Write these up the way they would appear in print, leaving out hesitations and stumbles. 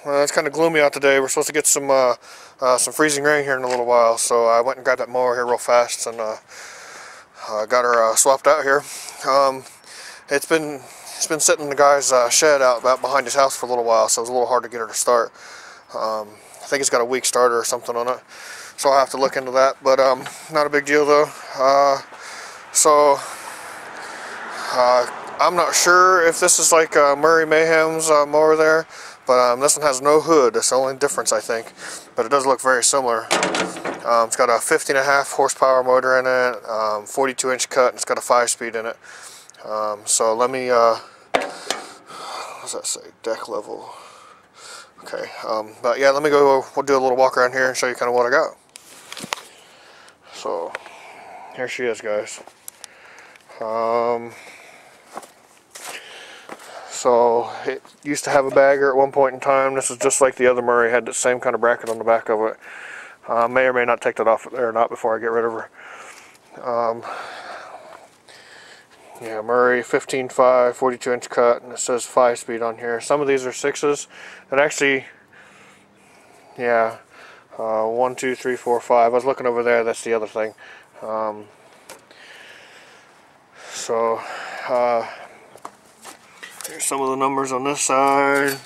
It's kind of gloomy out today. We're supposed to get some freezing rain here in a little while, so I went and grabbed that mower here real fast and got her swapped out here. It's been sitting in the guy's shed out behind his house for a little while, so it was a little hard to get her to start. I think it's got a weak starter or something on it, so I'll have to look into that, but not a big deal though. I'm not sure if this is like Murray Mayhem's mower there, but this one has no hood. That's the only difference, I think, but it does look very similar. It's got a 15.5 horsepower motor in it, 42-inch cut, and it's got a 5-speed in it. So let me, what does that say, deck level? Okay, but yeah, let me go, we'll do a little walk around here and show you kind of what I got. So, here she is, guys. So, it used to have a bagger at one point in time. This is just like the other Murray, had the same kind of bracket on the back of it. May or may not take that off there or not before I get rid of her. Yeah, Murray 15.5, 42-inch cut, and it says 5-speed on here. Some of these are 6s. It actually, yeah, 1, 2, 3, 4, 5. I was looking over there. That's the other thing. Here's some of the numbers on this side.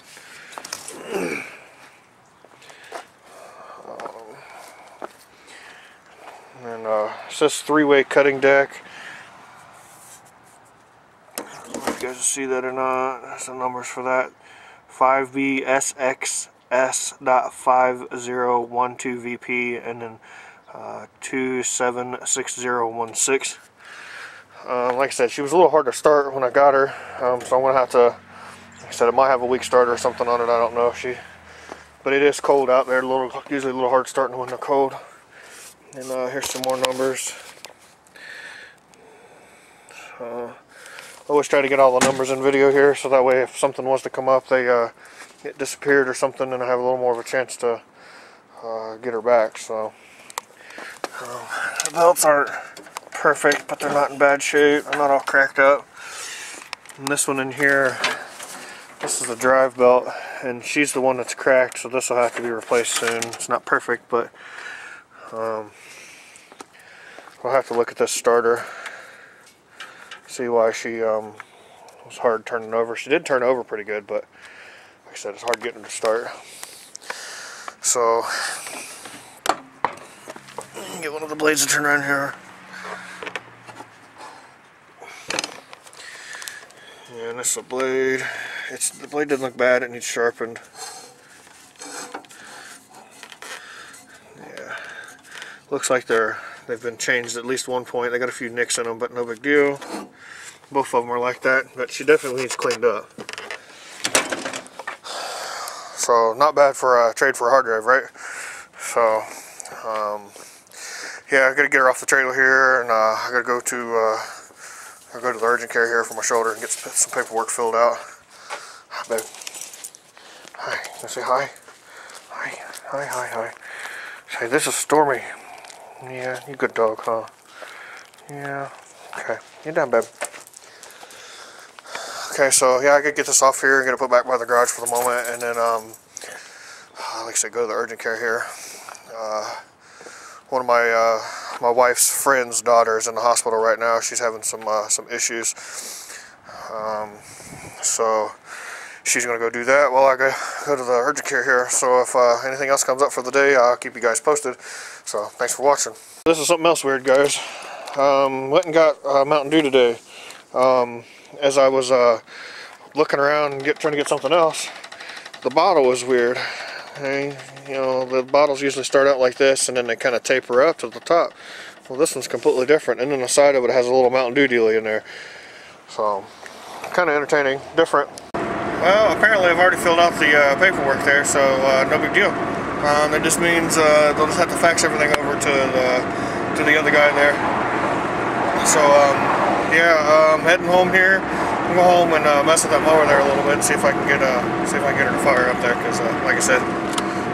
And it says 3-way cutting deck. I don't know if you guys see that or not. That's the numbers for that. 5BSXS.5012VP and then 276016. Like I said, she was a little hard to start when I got her, so I'm going to have to, like I said, it might have a weak starter or something on it, I don't know. But it is cold out there, usually a little hard starting when they're cold. And here's some more numbers. I always try to get all the numbers in video here, so that way if something was to come up, it disappeared or something, and I have a little more of a chance to get her back. So the belts aren't perfect, but they're not in bad shape. They're not all cracked up. And this one in here, this is the drive belt, and she's the one that's cracked, so this will have to be replaced soon. It's not perfect, but we'll have to look at this starter, see why she was hard turning over. She did turn over pretty good, but like I said, it's hard getting her to start. So get one of the blades to turn around here. And this is a blade. The blade doesn't look bad. It needs sharpened. Yeah, looks like they've been changed at least one point. They got a few nicks in them, but no big deal. Both of them are like that, but she definitely needs cleaned up. So not bad for a trade for a hard drive, right? So yeah, I gotta get her off the trailer here, and I gotta go to the urgent care here for my shoulder and get some paperwork filled out. Hi, babe. Hi. Can I say hi? Hi. Hi, hi, hi. Say, this is Stormy. Yeah, you good dog, huh? Yeah. Okay. Get down, babe. Okay, so yeah, I gotta get this off here and get it put back by the garage for the moment, and then, like I said, go to the urgent care here. One of my wife's friend's daughter is in the hospital right now. She's having some issues, so she's gonna go do that while I go to the urgent care here. So if anything else comes up for the day, I'll keep you guys posted. So thanks for watching. This is something else weird, guys. Went and got Mountain Dew today. As I was looking around and trying to get something else, the bottle was weird. You know, the bottles usually start out like this and then they kind of taper up to the top. Well, this one's completely different, and then the side of it has a little Mountain Dew dealie in there. So, kind of entertaining, different. Well, apparently I've already filled out the paperwork there, so no big deal. That just means they'll just have to fax everything over to the other guy there. So, yeah, heading home here. I'll go home and mess with that mower there a little bit and see if I can get her to fire up there, because like I said,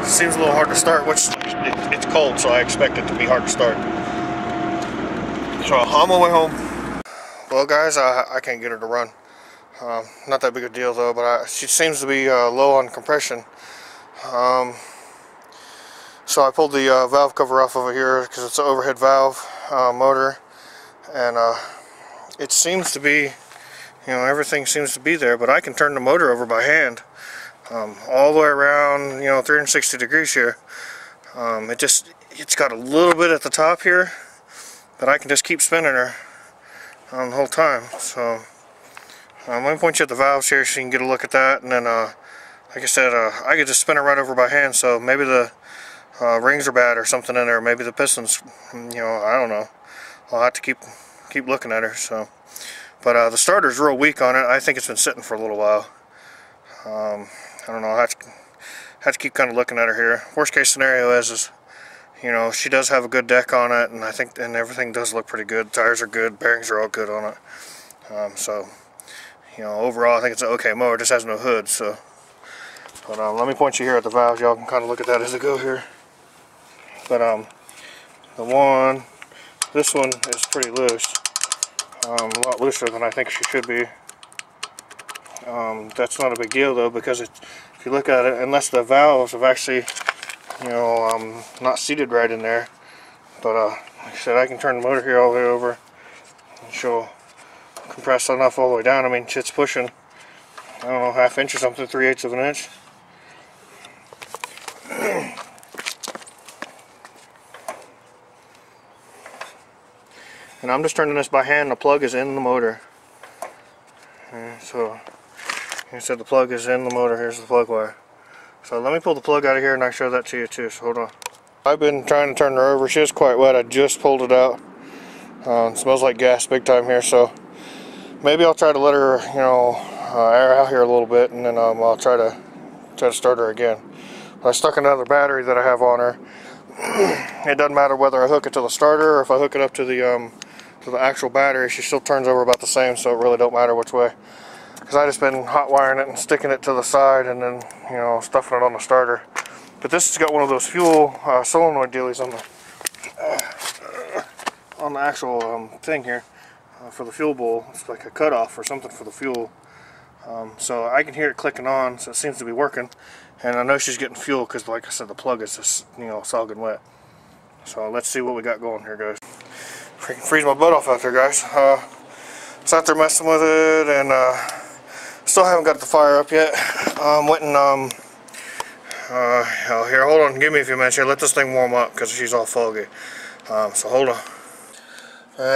it seems a little hard to start, which it's cold, so I expect it to be hard to start. So I'm on my way home. Well, guys, I can't get her to run. Not that big a deal though, but she seems to be low on compression. So I pulled the valve cover off over here because it's an overhead valve motor, and it seems to be, everything seems to be there, but I can turn the motor over by hand all the way around, 360 degrees here. It's got a little bit at the top here, but I can just keep spinning her the whole time. So let me point you at the valves here so you can get a look at that, and then like I said, I could just spin it right over by hand. So maybe the rings are bad or something in there, maybe the pistons, I don't know. I'll have to keep looking at her. So, but the starter's real weak on it. I think it's been sitting for a little while. I don't know. I have to keep kind of looking at her here. Worst case scenario is she does have a good deck on it, and I think everything does look pretty good. Tires are good, bearings are all good on it. So, overall I think it's an okay mower. It just has no hood. So, but let me point you here at the valves. Y'all can kind of look at that as I go here. But this one is pretty loose. A lot looser than I think she should be. That's not a big deal though, because if you look at it, unless the valves have actually, not seated right in there. But like I said, I can turn the motor here all the way over, and she'll compress enough all the way down. I mean, it's pushing, I don't know, ½ inch or something, 3/8 of an inch. And I'm just turning this by hand. The plug is in the motor. So, like I said, the plug is in the motor. Here's the plug wire. So let me pull the plug out of here and I'll show that to you too. So hold on. I've been trying to turn her over. She is quite wet. I just pulled it out. It smells like gas big time here. So maybe I'll try to let her, air out here a little bit, and then I'll try to start her again. But I stuck another battery that I have on her. It doesn't matter whether I hook it to the starter or if I hook it up to the actual battery. She still turns over about the same, so it really don't matter which way. Because I just been hot wiring it and sticking it to the side, and then stuffing it on the starter. But this has got one of those fuel solenoid dealies on the actual thing here for the fuel bowl. It's like a cutoff or something for the fuel. So I can hear it clicking on, so it seems to be working. And I know she's getting fuel because, like I said, the plug is just sogging wet. So let's see what we got going here, guys. Freaking freeze my butt off out there, guys. It's out there messing with it, and still haven't got the fire up yet. I'm waiting. Here, hold on. Give me a few minutes here. Let this thing warm up because she's all foggy. So hold on.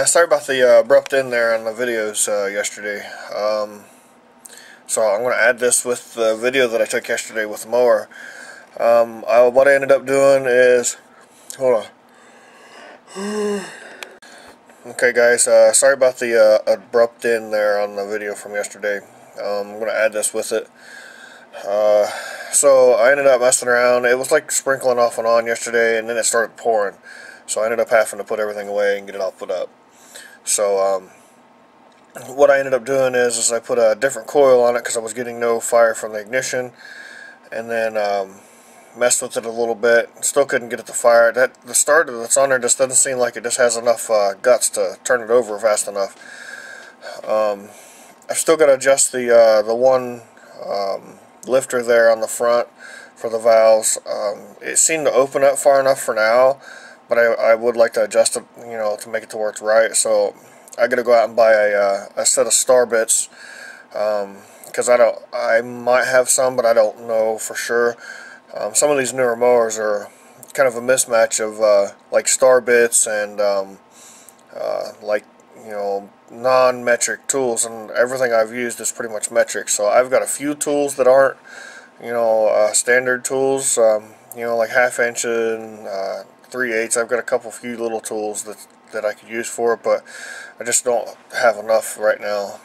Sorry about the abrupt end there on the videos yesterday. So I'm going to add this with the video that I took yesterday with the mower. What I ended up doing is, hold on. Okay guys, sorry about the abrupt end there on the video from yesterday. I'm going to add this with it. So I ended up messing around. It was like sprinkling off and on yesterday, and then it started pouring. So I ended up having to put everything away and get it all put up. So what I ended up doing is I put a different coil on it because I was getting no fire from the ignition, and then messed with it a little bit. Still couldn't get it to fire. The starter that's on there just doesn't seem like it just has enough guts to turn it over fast enough. I've still got to adjust the one lifter there on the front for the valves. It seemed to open up far enough for now, but I would like to adjust it, to make it to where it's right. So I got to go out and buy a set of star bits, because I might have some, but I don't know for sure. Some of these newer mowers are kind of a mismatch of like star bits and like non-metric tools, and everything I've used is pretty much metric. So I've got a few tools that aren't standard tools, like 1/2 inch and 3/8. I've got a few little tools that I could use for it, but I just don't have enough right now.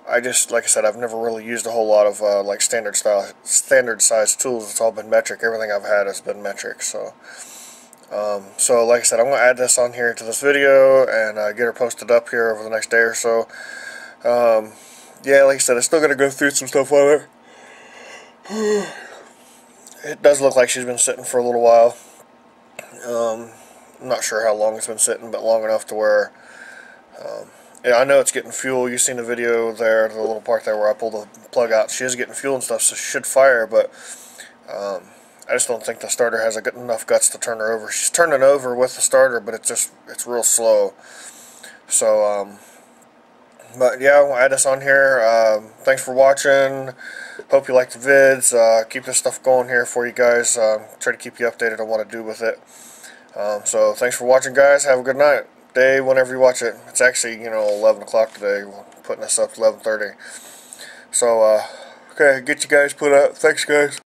Like I said, I've never really used a whole lot of like standard size tools. It's all been metric. Everything I've had has been metric. So like I said, I'm going to add this on here to this video and get her posted up here over the next day or so. Yeah, like I said, I still got to go through some stuff with her. It does look like she's been sitting for a little while. I'm not sure how long it's been sitting, but long enough to where yeah, I know it's getting fuel. You've seen the video there, the little part there where I pulled the plug out. She is getting fuel and stuff, so she should fire, but I just don't think the starter has enough guts to turn her over. She's turning over with the starter, but it's real slow. So, but yeah, we'll add this on here. Thanks for watching. Hope you like the vids. Keep this stuff going here for you guys. Try to keep you updated on what I do with it. So thanks for watching, guys. Have a good night. Day, whenever you watch it. It's actually, 11 o'clock today. We're putting this up 11:30. So, okay, get you guys put up. Thanks, guys.